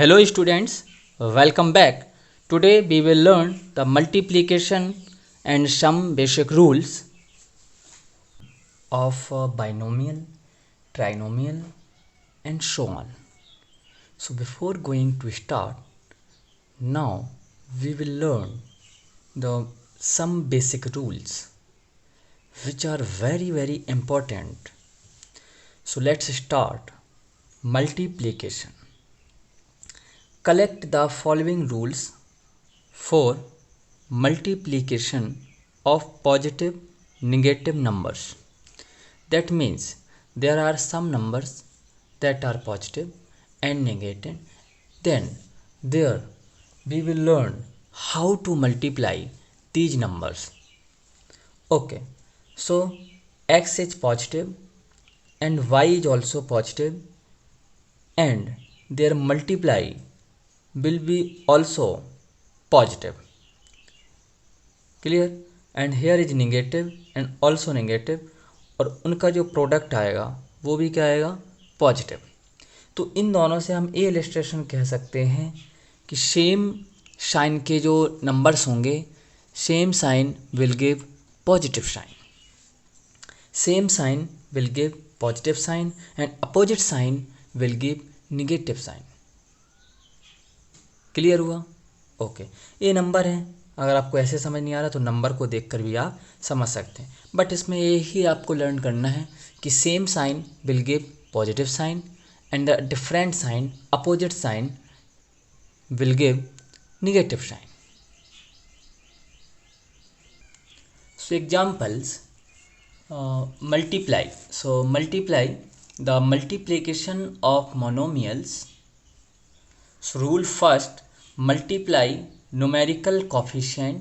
Hello students, welcome back. Today we will learn the multiplication and some basic rules of binomial, trinomial and so on. So before going to start, now we will learn the some basic rules which are very important. So let's start. Multiplication. Collect the following rules for multiplication of positive negative numbers. That means there are some numbers that are positive and negative. Then there we will learn how to multiply these numbers. Okay, so x is positive and y is also positive and their multiply will be also positive. Clear. And here is negative and also negative और उनका जो product आएगा वो भी क्या आएगा, positive. तो इन दोनों से हम ये इलस्ट्रेशन कह सकते हैं कि सेम साइन के जो नंबर्स होंगे, same sign will give positive sign, same sign will give positive sign and opposite sign will give negative sign. Clear हुआ? ओके. ये नंबर है. अगर आपको ऐसे समझ नहीं आ रहा तो नंबर को देखकर भी आप समझ सकते हैं. बट इसमें यही आपको लर्न करना है कि same sign will give positive sign and the different sign opposite sign will give negative sign. So examples. multiply. So multiply the multiplication of monomials. So rule first, multiply numerical coefficient.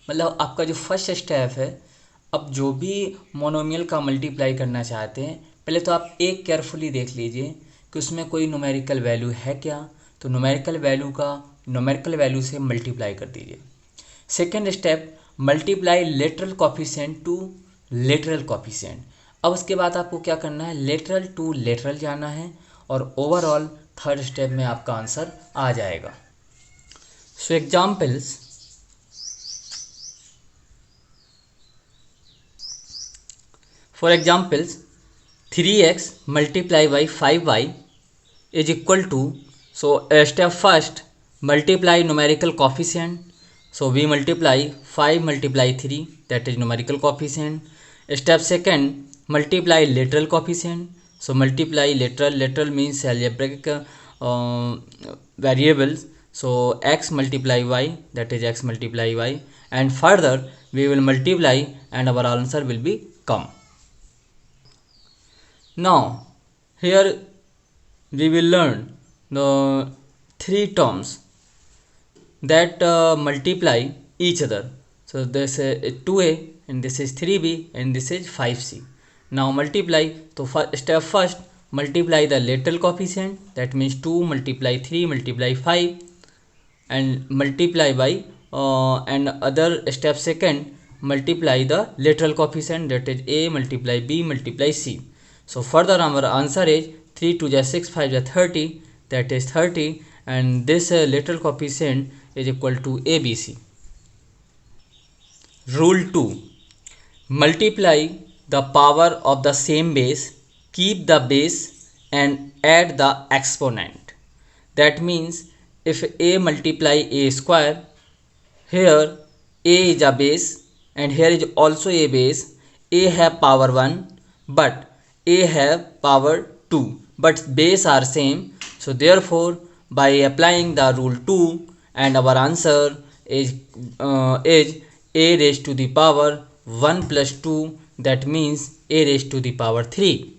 मतलब आपका जो first step है, अब जो भी monomial का multiply करना चाहते हैं पहले तो आप एक केयरफुली देख लीजिए कि उसमें कोई न्यूमेरिकल वैल्यू है क्या. तो न्यूमेरिकल वैल्यू का न्यूमेरिकल वैल्यू से मल्टीप्लाई कर दीजिए. Second step, multiply lateral coefficient to lateral coefficient. अब उसके बाद आपको क्या करना है, लेटरल टू लेटरल जाना है और ओवरऑल थर्ड स्टेप में आपका आंसर आ जाएगा. So examples. For examples, 3x multiplied by 5y is equal to, so step first, multiply numerical coefficient. So we multiply 5 multiply 3, that is numerical coefficient. Step second, multiply lateral coefficient. So multiply lateral means algebraic variables. So x multiply y, that is x multiply y, and further we will multiply and our answer will be come. Now here we will learn the three terms that multiply each other. So this is 2a and this is 3b and this is 5c. Now multiply. So step first, multiply the lateral coefficient, that means 2 multiply 3 multiply 5 and multiply by and other step second, multiply the lateral coefficient, that is a multiply b multiply c. So further our answer is 3 2 is 6 5 is 30, that is 30, and this lateral coefficient is equal to abc. Rule 2, multiply the power of the same base, keep the base and add the exponent. That means if a multiply a square, here a is a base and here is also a base. A have power 1 but a have power 2, but base are same. So therefore by applying the rule 2 and our answer is a raised to the power 1 plus 2, that means a raised to the power 3.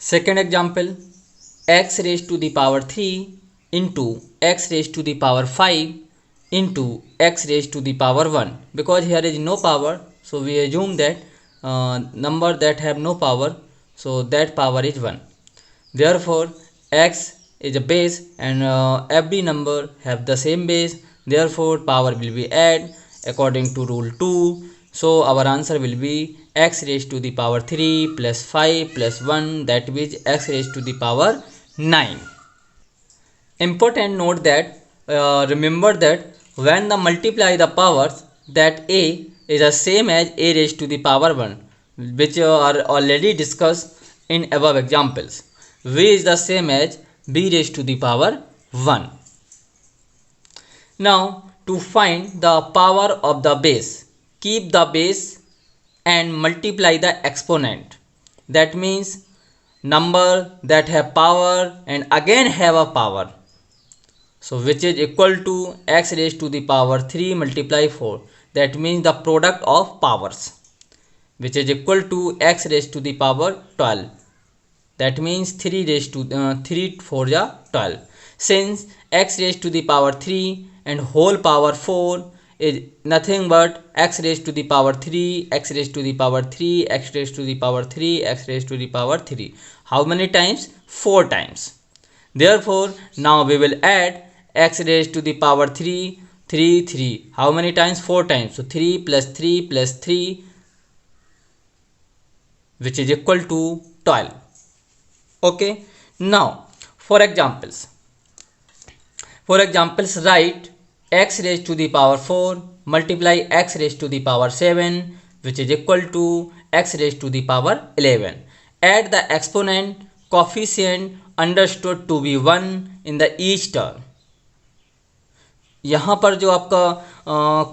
Second example, x raised to the power 3 into x raised to the power 5 into x raised to the power 1. Because here is no power, so we assume that number that have no power, so that power is 1. Therefore x is a base and every number have the same base, therefore power will be add according to rule 2. So our answer will be x raised to the power 3 plus 5 plus 1, that is x raised to the power 9. Important note that remember that when the multiply the powers, that a is the same as a raised to the power 1, which are already discussed in above examples. V is the same as b raised to the power 1. Now to find the power of the base, keep the base and multiply the exponent. That means number that have power and again have a power. So which is equal to x raised to the power 3 multiply 4. That means the product of powers, which is equal to x raised to the power 12. That means 3 raised to 3 4 ja 12. Since x raised to the power 3 and whole power 4 is nothing but x raised to the power 3, x raised to the power 3, x raised to the power 3, x raised to the power 3. How many times? 4 times. Therefore now we will add x raised to the power 3, 3, 3. How many times? 4 times. So 3 plus 3 plus 3, which is equal to 12. Okay. Now for examples write x raised to the power 4 multiply x raised to the power 7, which is equal to x raised to the power 11. Add the exponent coefficient understood to be 1 in the each term. यहाँ पर जो आपका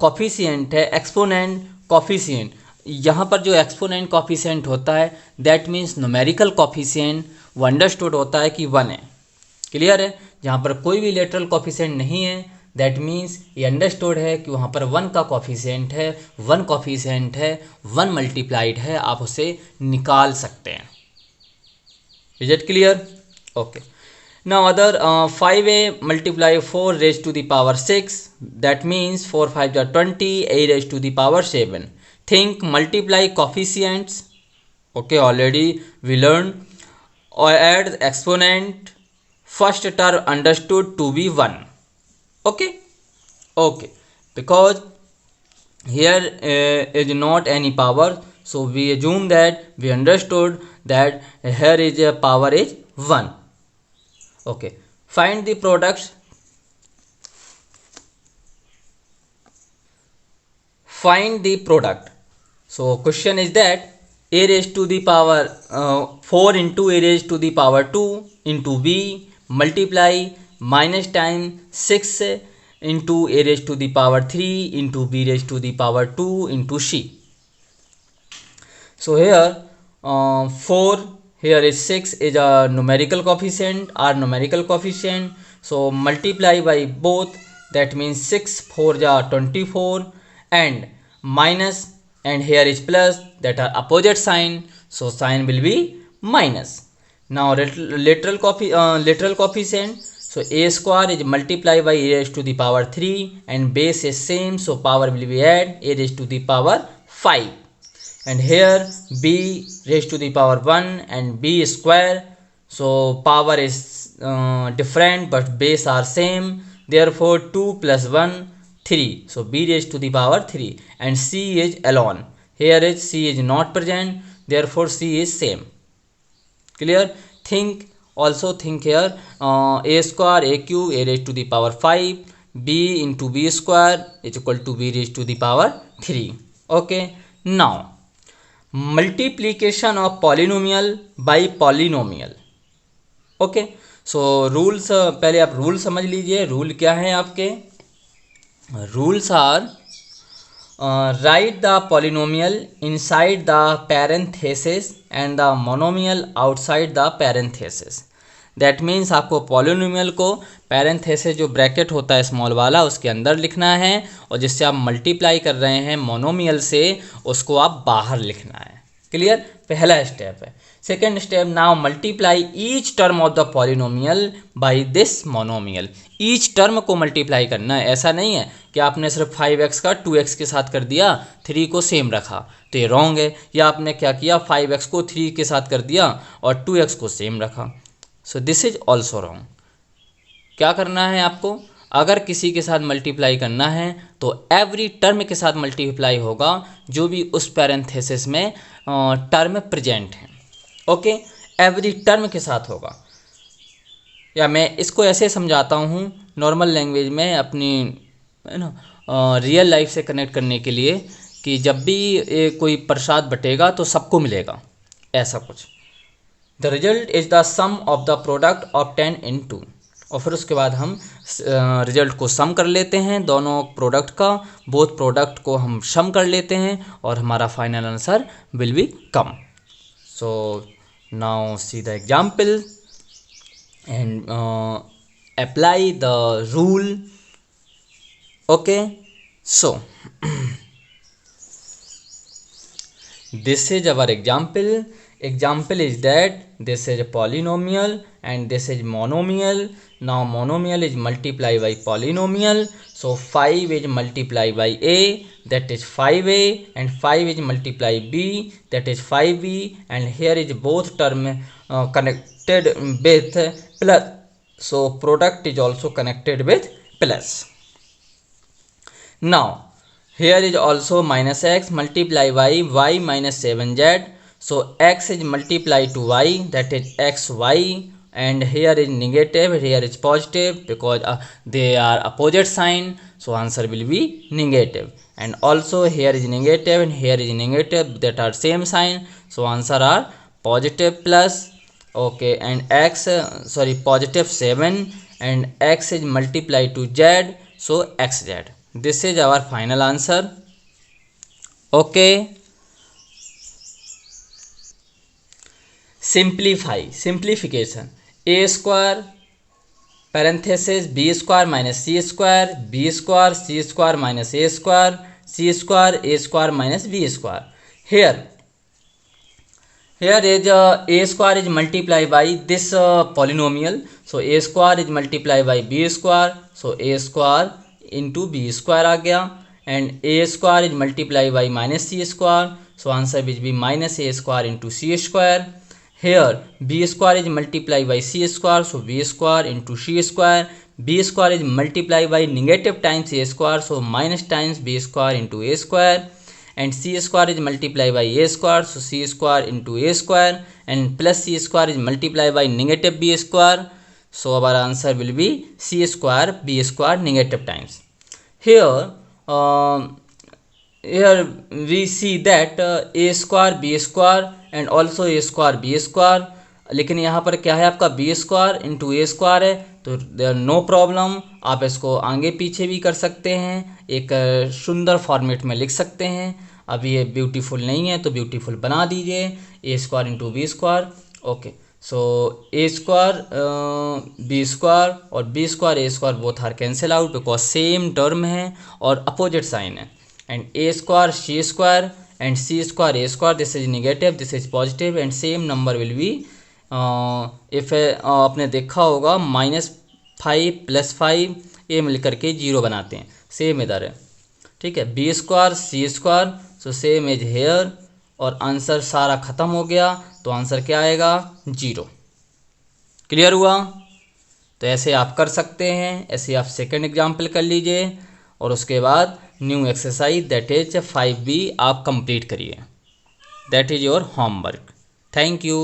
coefficient है exponent coefficient, यहाँ पर जो exponent coefficient होता है दैट मीन्स न्यूमेरिकल कॉफिशिएंट वो अंडरस्टूड होता है कि 1 है. क्लियर है. जहाँ पर कोई भी लेटरल कॉफिशिएंट नहीं है दैट मीन्स ये अंडरस्टूड है कि वहाँ पर 1 का कॉफिशिएंट है, 1 कॉफिशिएंट है, 1 मल्टीप्लाइड है, आप उसे निकाल सकते हैं. Is it clear? Okay. Now other 5a multiply 4 raised to the power 6, that means 4 5 are 20, a raised to the power 7. Think multiply coefficients. Okay, already we learned. Or add exponent, first term understood to be 1. Okay, okay, because here is not any power, so we assume that we understood that here is a power is 1. Okay, find the products. Find the product. So question is that a raised to the power 4 into a raised to the power 2 into b multiply minus times 6 into a raised to the power 3 into b raised to the power 2 into c. So here 4, here is 6 is a numerical coefficient or numerical coefficient, so multiply by both, that means 6 4 ja 24 and minus, and here is plus, that are opposite sign, so sign will be minus. Now lateral coefficient, so a square is multiply by a raised to the power 3 and base is same, so power will be add a raised to the power 5. And here b raised to the power 1 and b square, so power is different but base are same, therefore 2 plus 1 3, so b raised to the power 3 and c is alone. Here is c is not present, therefore c is same. Clear? Think also think here a square a cube a raised to the power 5, b into b square is equal to b raised to the power 3. Okay, now multiplication of polynomial by polynomial. Okay, so rules पहले आप rule समझ लीजिए. Rule क्या है आपके? Rules are write the polynomial inside the parenthesis and the monomial outside the parenthesis. That means आपको polynomial को parenthesis जो ब्रैकेट होता है स्मॉल वाला उसके अंदर लिखना है, और जिससे आप मल्टीप्लाई कर रहे हैं मोनोमियल से उसको आप बाहर लिखना है. क्लियर? पहला स्टेप है. Second step, now multiply each term of the polynomial by this monomial. Each term को मल्टीप्लाई करना है. ऐसा नहीं है कि आपने सिर्फ 5x का 2x के साथ कर दिया, 3 को सेम रखा, तो ये रॉन्ग है. या आपने क्या किया, 5x को 3 के साथ कर दिया और 2x को सेम रखा, so this is also wrong. क्या करना है आपको? अगर किसी के साथ मल्टीप्लाई करना है तो एवरी टर्म के साथ मल्टीप्लाई होगा जो भी उस पैरेंथेसिस में टर्म प्रेजेंट है। ओके, एवरी टर्म के साथ होगा। या मैं इसको ऐसे समझाता हूँ नॉर्मल लैंग्वेज में अपनी, है ना, रियल लाइफ से कनेक्ट करने के लिए, कि जब भी कोई प्रसाद बटेगा तो सबको मिलेगा, ऐसा कुछ। The result is the sum of the product of 10 in 2। और फिर उसके बाद हम रिजल्ट को सम कर लेते हैं, दोनों प्रोडक्ट का, बोथ प्रोडक्ट को हम सम कर लेते हैं और हमारा final answer will be come. So now see the example and apply the rule. Okay, so this is our example. Example is that this is a polynomial and this is monomial. Now monomial is multiplied by polynomial, so 5 is multiplied by a, that is 5a, and 5 is multiplied b, that is 5b, and here is both term connected with plus, so product is also connected with plus. Now here is also minus x multiplied by y minus 7z, so x is multiplied to y, that is xy, and here is negative, here is positive, because they are opposite sign, so answer will be negative. And also here is negative and here is negative, that are same sign, so answer are positive plus. Okay, and x positive 7, and x is multiplied to z, so xz. This is our final answer. Okay, simplification. A square parenthesis b square minus c square, b square c square minus a square, c square a square minus b square. Here is a square is multiplied by this polynomial, so a square is multiplied by b square, so a square into b square आ गया, and a square is multiplied by minus c square, so answer will be minus a square into c square. Here b square is multiplied by c square, so b square into c square. B square is multiplied by negative times a square, so minus times b square into a square. And c square is multiplied by a square, so c square into a square, and plus c square is multiplied by negative b square, so our answer will be c square b square negative times. Here we see that a square b square and also a square b square, लेकिन यहाँ पर क्या है, आपका b square into ए square है, तो there no problem, आप इसको आगे पीछे भी कर सकते हैं, एक सुंदर फॉर्मेट में लिख सकते हैं। अभी ये ब्यूटीफुल नहीं है तो ब्यूटीफुल बना दीजिए, A square into B square. Okay, so A square B square और B square A square both are cancel out because same term है और अपोजिट साइन है। And A square C square and c square a square, this is negative, this is positive, and same number will be if आपने देखा होगा -5 + 5 ये मिलकर के 0 बनाते हैं, सेम इधर है, ठीक है। B square C square, so same is here, और आंसर सारा ख़त्म हो गया, तो आंसर क्या आएगा 0। क्लियर हुआ? तो ऐसे आप कर सकते हैं, ऐसे आप सेकंड एग्जाम्पल कर लीजिए और उसके बाद new exercise that is 5B आप कंप्लीट करिए। That is your homework. Thank you.